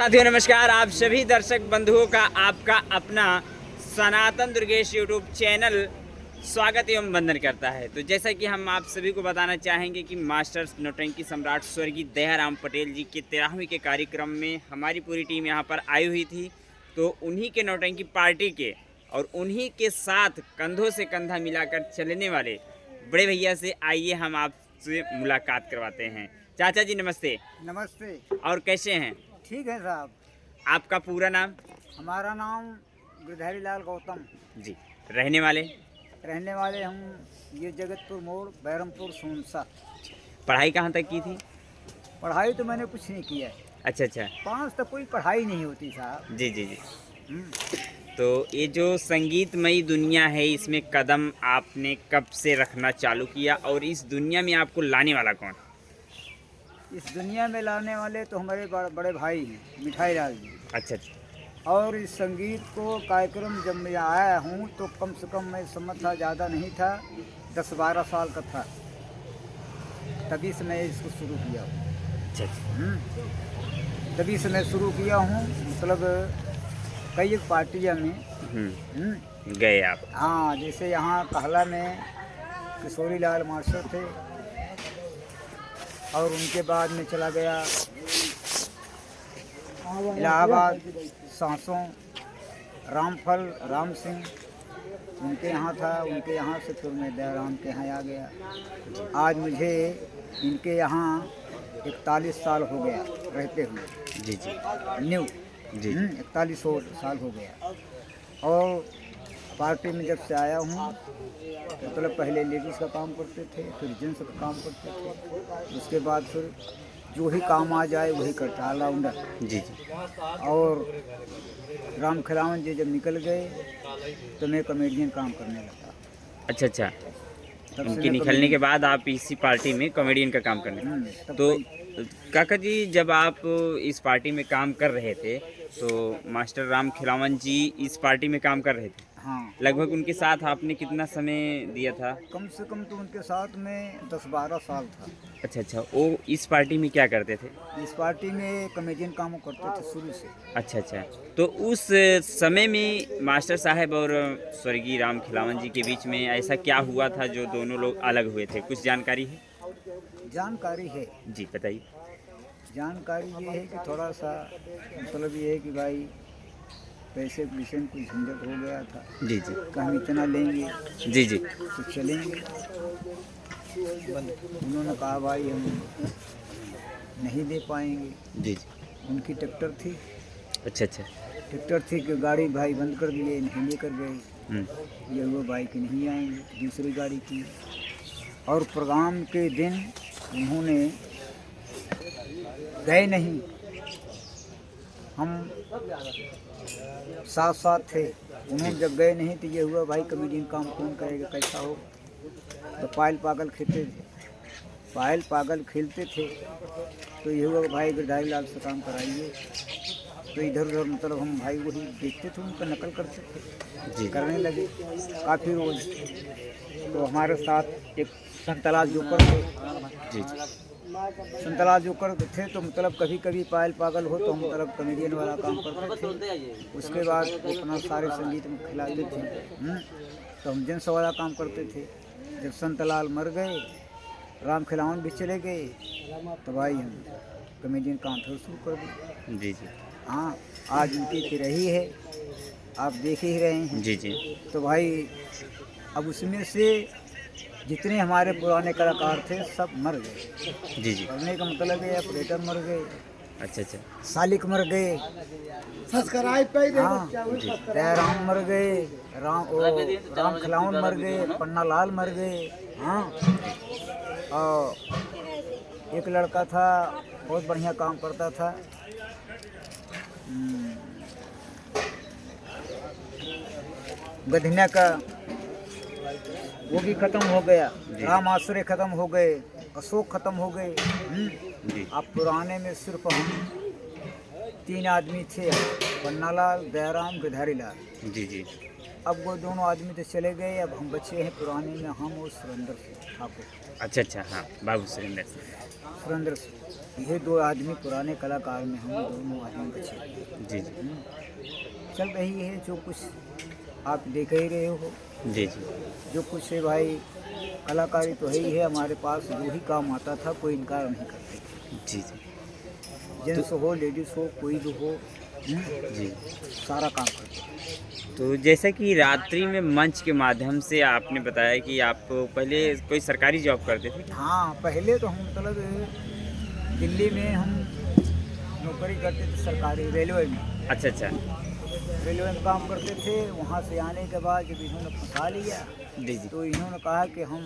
साथियों नमस्कार। आप सभी दर्शक बंधुओं का आपका अपना सनातन दुर्गेश यूट्यूब चैनल स्वागत एवं वंदन करता है। तो जैसा कि हम आप सभी को बताना चाहेंगे कि मास्टर्स नौटंकी सम्राट स्वर्गीय दयाराम पटेल जी के 13वीं के कार्यक्रम में हमारी पूरी टीम यहाँ पर आई हुई थी। तो उन्हीं के नौटंकी पार्टी के और उन्हीं के साथ कंधों से कंधा मिलाकर चलने वाले बड़े भैया से आइए हम आपसे मुलाकात करवाते हैं। चाचा जी नमस्ते। नमस्ते। और कैसे हैं? ठीक है साहब। आपका पूरा नाम? हमारा नाम गिरधारी लाल गौतम। जी। रहने वाले? रहने वाले हम ये जगतपुर मोड़, बैरमपुर, सोनसा। पढ़ाई कहाँ तक की थी? पढ़ाई तो मैंने कुछ नहीं किया है। अच्छा अच्छा। 5 तक कोई पढ़ाई नहीं होती साहब। जी जी जी। हम्म। तो ये जो संगीतमयी दुनिया है, इसमें कदम आपने कब से रखना चालू किया और इस दुनिया में आपको लाने वाला कौन? इस दुनिया में लाने वाले तो हमारे बड़े भाई हैं, मिठाई लाल जी। अच्छा अच्छा। और इस संगीत को कार्यक्रम जब मैं आया हूँ तो कम से कम मैं समझ था, ज़्यादा नहीं था, 10-12 साल का था, तभी से मैं इसको शुरू किया हूँ। अच्छा अच्छा। तभी से मैं शुरू किया हूँ, मतलब कई एक पार्टियाँ में गए आप? हाँ, जैसे यहाँ कहला में किशोरी लाल मास्टर थे और उनके बाद में चला गया इलाहाबाद, सांसों, रामफल राम सिंह, उनके यहाँ था। उनके यहाँ से फिर मैं दयाराम के यहाँ आ गया। आज मुझे इनके यहाँ 41 साल हो गया रहते हुए। जी जी न्यू जी। 41 साल हो गया। और पार्टी में जब से आया हूँ, मतलब पहले लेडीज़ का काम करते थे, फिर जेंट्स का काम करते थे, उसके बाद फिर जो ही काम आ जाए वही करता, ऑलराउंडर। जी जी। और राम खिलावन जी जब निकल गए तो मैं कॉमेडियन काम करने लगा। अच्छा अच्छा। तब से उनके मैं निकलने के बाद आप इसी पार्टी में कॉमेडियन का काम करने तब तो काका जी, जब आप इस पार्टी में काम कर रहे थे तो मास्टर राम खिलावन जी इस पार्टी में काम कर रहे थे। हाँ, लगभग उनके साथ आपने कितना समय दिया था? कम से कम तो उनके साथ में 10-12 साल था। अच्छा अच्छा। वो इस पार्टी में क्या करते थे? इस पार्टी में कॉमेडियन काम करते थे शुरू से। अच्छा अच्छा। तो उस समय में मास्टर साहब और स्वर्गीय राम खिलावन जी के बीच में ऐसा क्या हुआ था जो दोनों लोग अलग हुए थे? कुछ जानकारी है? जानकारी है। जी बताइए। जानकारी ये है कि थोड़ा सा मतलब ये है कि भाई पैसे के विषय में कुछ झंझट हो गया था जी जी कि हम इतना लेंगे जी जी तो चलेंगे। उन्होंने कहा भाई हम नहीं दे पाएंगे। जी जी। उनकी ट्रैक्टर थी। अच्छा अच्छा। ट्रैक्टर थी कि गाड़ी भाई बंद कर दिए, नहीं लेकर गए। ये हुआ भाई कि नहीं आएंगे, दूसरी गाड़ी की। और प्रोग्राम के दिन उन्होंने गए नहीं, हम साथ साथ थे। उन्होंने जब गए नहीं तो ये हुआ भाई कॉमेडियन काम कौन करेगा, कैसा हो। तो पायल पागल खेलते थे, पायल पागल खेलते थे। तो ये हुआ भाई गिरधारी लाल से काम कराइए। तो इधर उधर मतलब हम भाई वही देखते थे, उनका नकल करते थे जी। करने लगे काफ़ी रोज। तो हमारे साथ एक संतलाल जोकर थे। जी जी। संतलाल जोकर थे तो मतलब कभी कभी पायल पागल हो तो हम मतलब कॉमेडियन वाला काम करते थे। उसके बाद वो अपना सारे संगीत में खिलाते थे। तो हम जेंट्स वाला काम करते थे। जब संतलाल मर गए, राम खिलावन भी चले गए, तो भाई हम कॉमेडियन काम फिर शुरू कर दिए। जी जी हाँ, आज उनकी की रही है, आप देख ही रहे हैं। जी जी। तो भाई अब उसमें से जितने हमारे पुराने कलाकार थे सब मर गए। जी जी। मरने का मतलब है ऑपरेटर मर गए, अच्छा अच्छा। सालिक मर गए, हाँ, दयाराम मर गए, राम खिलावन मर गए, पन्ना लाल मर गए। हाँ, और एक लड़का था बहुत बढ़िया काम करता था, गधनिया का, वो भी खत्म हो गया। राम आश्रय खत्म हो गए, अशोक खत्म हो गए। जी। अब पुराने में सिर्फ हम 3 आदमी थे, पन्नालाल, दयाराम, गिरधारी लाल। जी जी। अब वो दोनों आदमी तो चले गए, अब हम बचे हैं पुराने में, हम और सुरेंद्र ठाकुर। अच्छा अच्छा। हाँ, बाबू सुरेंद्र। सुरेंद्र ये 2 आदमी पुराने कलाकार में हम दोनों आदमी बचे। जी जी चल रही है जो कुछ आप देख ही रहे हो, जी जी जो कुछ है भाई, कलाकारी तो है ही है हमारे पास, जो ही काम आता था कोई इनकार नहीं करते थे। जी जी जेंट्स हो लेडीज़ हो कोई भी हो, जी। सारा काम करते। तो जैसा कि रात्रि में मंच के माध्यम से आपने बताया कि आप पहले कोई सरकारी जॉब करते थे क्या? हाँ, पहले तो हम मतलब दिल्ली में हम नौकरी करते थे सरकारी, रेलवे में। अच्छा अच्छा। रेलवे में काम करते थे। वहाँ से आने के बाद जब इन्होंने फंसा लिया जी जी। तो इन्होंने कहा कि हम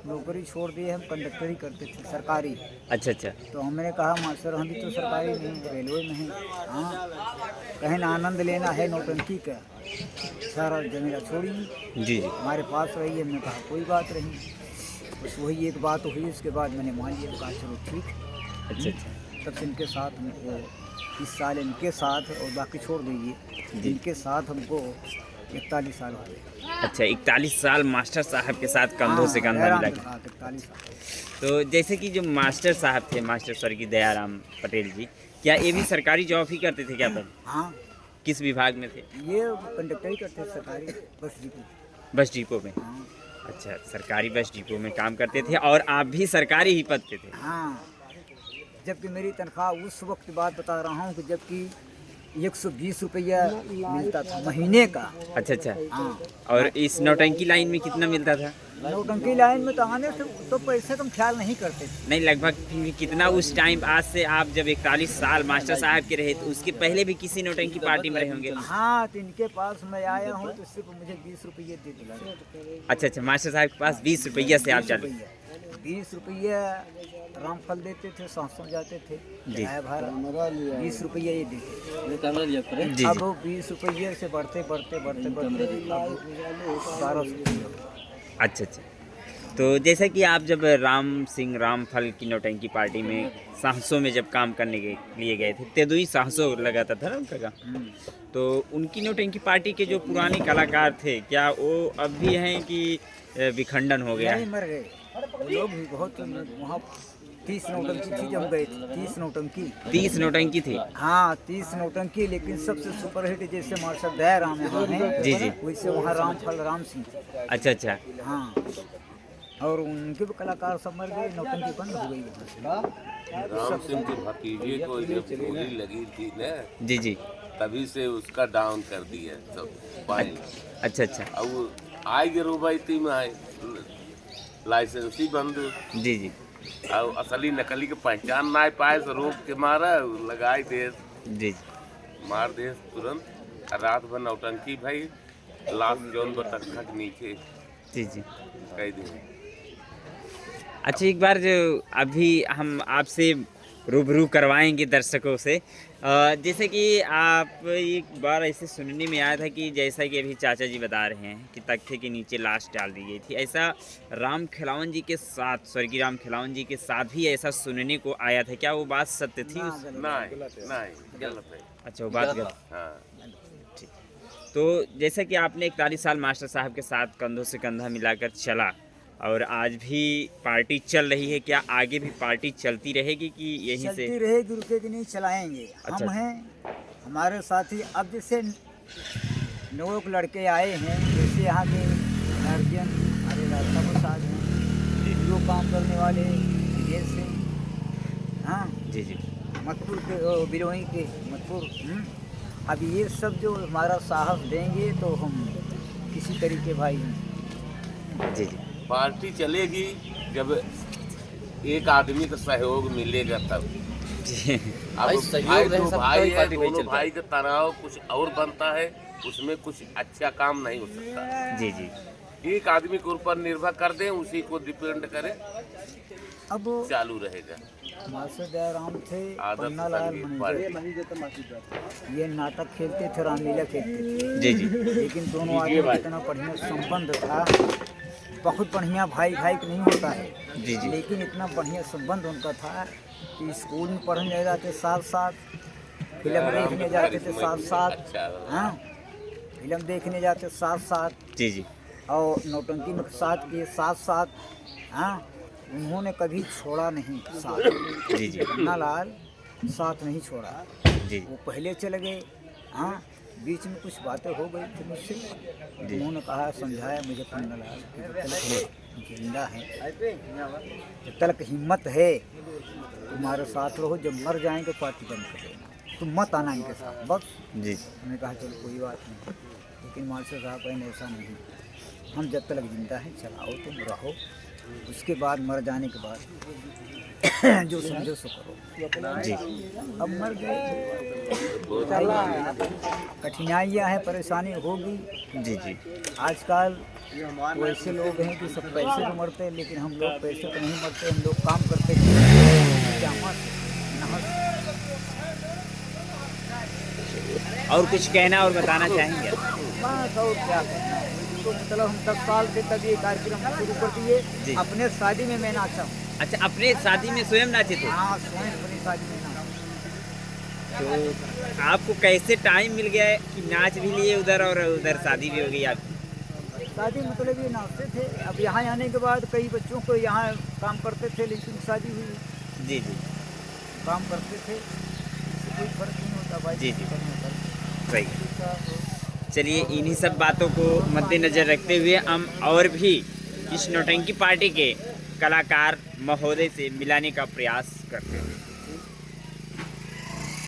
नौकरी छोड़ दिए, हम कंडक्टरी करते थे सरकारी। अच्छा अच्छा। तो हमने कहा मास्टर हम भी तो सरकारी में हैं, रेलवे में हैं, हाँ कहीं ना आनंद लेना है नौटंकी का, सारा जमीरा छोड़िए, जी जी। हमारे पास रही। हमने कहा कोई बात नहीं, बस वही एक बात हुई। उसके बाद मैंने मान लिया, कहा चलो ठीक। अच्छा अच्छा। तब से इनके साथ हमको इस साल इनके साथ, और बाकी छोड़ दीजिए, जी। इनके साथ हमको 41 साल हो गए। अच्छा 41 साल मास्टर साहब के साथ कंधों से कंधा दयाराम मिला के के। साथ 41 साल। तो जैसे कि जो मास्टर साहब थे, मास्टर स्वर्गीय दयाराम पटेल जी, क्या ये भी सरकारी जॉब ही करते थे क्या पहले? हाँ, किस विभाग में थे? ये कंडक्टरी करते थे सरकारी बस डिपो। बस डिपो में। हाँ अच्छा, सरकारी बस डिपो में काम करते थे और आप भी सरकारी ही पद पे थे? हाँ, जबकि मेरी तनख्वाह उस वक्त की बात बता रहा हूँ कि जबकि 120 रुपया मिलता था महीने का। अच्छा अच्छा। हाँ, और इस नौटंकी लाइन में कितना मिलता था? नौटंकी लाइन में तो आने से तो पैसे कम ख्याल नहीं करते थे। नहीं, लगभग फिर कितना उस टाइम, आज से आप जब 41 साल मास्टर साहब के रहे तो उसके पहले भी किसी नौटंकी पार्टी में रहे होंगे? हाँ, तो इनके पास मैं आया हूँ तो सिर्फ मुझे 20 रुपये दे दिला। अच्छा अच्छा, मास्टर साहब के पास 20 रुपया से आप चल। 20 रुपये रामफल देते थे, 700 जाते थे, जी। चाय भाड़ा 20 रुपये ये देते थे। जी अब जी। वो 20 रुपये से बढ़ते बढ़ते बढ़ते बढ़ते 1200। अच्छा अच्छा। तो जैसा कि आप जब राम सिंह रामफल की नौटंकी पार्टी में साहसों में जब काम करने के लिए गए थे, तेदुई साहसों लगाता था ना उनका काम, तो उनकी नौटंकी पार्टी के जो पुराने कलाकार थे, क्या वो अब भी हैं कि विखंडन हो गया नहीं, है? मर गए वो लोग भी। बहुत वहाँ 30 नौटंकी थी जब हम गए थे, 30 नौटंकी। 30 नौटंकी थी? हाँ, 30 नौटंकी, लेकिन सबसे सुपरहिट जैसे मास्टर दयाराम यहाँ हैं, जी जी। वैसे वहाँ रामफल राम सिंह थे। अच्छा अच्छा। हाँ, और उनके भी कलाकार सब मर गए, नौटंकी बंद हो गई वहाँ से। राम सिंह के भतीजे को जब गोली लगी थी ना, जी जी। तभी से उसका डाउन कर दिया सब फाइल। अच्छा अच्छा। अब वो आई के रुबाइती में आए लाइसेंसी बंद, जी जी। और असली नकली के पहचान ना पाए तो रोक के मारा, लगाई देश, जी जी। मार देश तुरंत। रात भर नौटंकी भाई, लाश जौन बतखा के नीचे जी जी। कह दी। अच्छा, एक बार जो अभी हम आपसे रूबरू करवाएंगे दर्शकों से, जैसे कि आप एक बार ऐसे सुनने में आया था कि जैसा कि अभी चाचा जी बता रहे हैं कि तख्ते के नीचे लाश डाल दी गई थी, ऐसा राम खिलावन जी के साथ, स्वर्गीय राम खिलावन जी के साथ भी ऐसा सुनने को आया था, क्या वो बात सत्य थी? नहीं नहीं, गलत है। अच्छा, वो बात गलत। हाँ, ठीक। तो जैसा कि आपने 41 साल मास्टर साहब के साथ कंधों से कंधा मिलाकर चला और आज भी पार्टी चल रही है, क्या आगे भी पार्टी चलती रहेगी कि यहीं चलती से? रहेगी, रुकेगी नहीं, चलाएंगे। अच्छा। हम हैं, हमारे साथी। अब जैसे 9 लड़के आए हैं, जैसे यहाँ के गार्जियन हमारे रास्ता को साथ हैं, जो काम करने वाले विदेश से, हाँ जी जी। मथुर के, बिलोई के मथुर। अब ये सब जो हमारा साहस देंगे तो हम किसी तरीके भाई जी जी। पार्टी चलेगी जब एक आदमी का सहयोग मिलेगा तब। जी। अब भाई दो भाई है, दोनों भाई का तनाव कुछ और बनता है, उसमें कुछ अच्छा काम नहीं हो सकता। जी जी। एक आदमी के ऊपर निर्भर कर दें, उसी को डिपेंड करें, अब चालू रहेगा। मास्टर दयाराम थे, आदर्श पन्ना लाल संगीत पार्टी। ये नाटक खेलते थे, रामलीला खेलते थे। जी जी। लेकिन दोनों आदमी का इतना बढ़िया संबंध था, बहुत बढ़िया, भाई भाई नहीं होता है, जी जी। लेकिन इतना बढ़िया संबंध उनका था कि स्कूल में पढ़ने जाते साथ साथ, फिल्म देखने जाते थे साथ साथ, हाँ फिल्म देखने जाते साथ साथ, जी जी। और नौटंकी में साथ किए साथ साथ, हाँ उन्होंने कभी छोड़ा नहीं साथ। जी जी पन्ना लाल साथ नहीं छोड़ा। जी वो पहले चले गए, हाँ बीच में कुछ बातें हो गई थी मुझसे। उन्होंने कहा, समझाया मुझे पन्ना लाल कि जब तक जिंदा है, जब तक हिम्मत है तुम्हारे साथ रहो, जब मर जाएंगे पार्टी बंद कर देना, तुम मत आना इनके साथ बस। जी मैंने कहा चलो कोई बात नहीं, लेकिन मास्टर साहब कहने ऐसा नहीं, हम जब तक जिंदा हैं चलाओ, तुम रहो, उसके बाद मर जाने के बाद जो समझो सो करो। जी अब मर गए, कठिनाइयाँ हैं, परेशानी होगी। जी जी आजकल वो ऐसे लोग हैं कि सब पैसे तो मरते हैं, लेकिन हम लोग पैसे तो नहीं मरते, हम लोग काम करते हैं। और कुछ कहना और बताना चाहेंगे? बस और क्या करना है, तो मतलब हम 10 साल से तब ये कार्यक्रम शुरू कर जी। दिए। अपने शादी में मैं नाचा हूँ। अच्छा, अपने शादी में स्वयं नाचे थे? हाँ, स्वयं अपनी शादी में नाचा। तो आपको कैसे टाइम मिल गया है कि नाच भी लिए उधर और उधर शादी भी हो गई आपकी? शादी मतलब ये नाचते थे। अब यहाँ आने के बाद कई बच्चों को यहाँ काम करते थे, लेकिन शादी हुई, जी जी काम करते थे, इससे कोई फर्क नहीं होता भाई। जी जी सही। चलिए, इन्हीं सब बातों को मद्देनज़र रखते हुए हम और भी इस नौटंकी पार्टी के कलाकार महोदय से मिलाने का प्रयास करते हैं।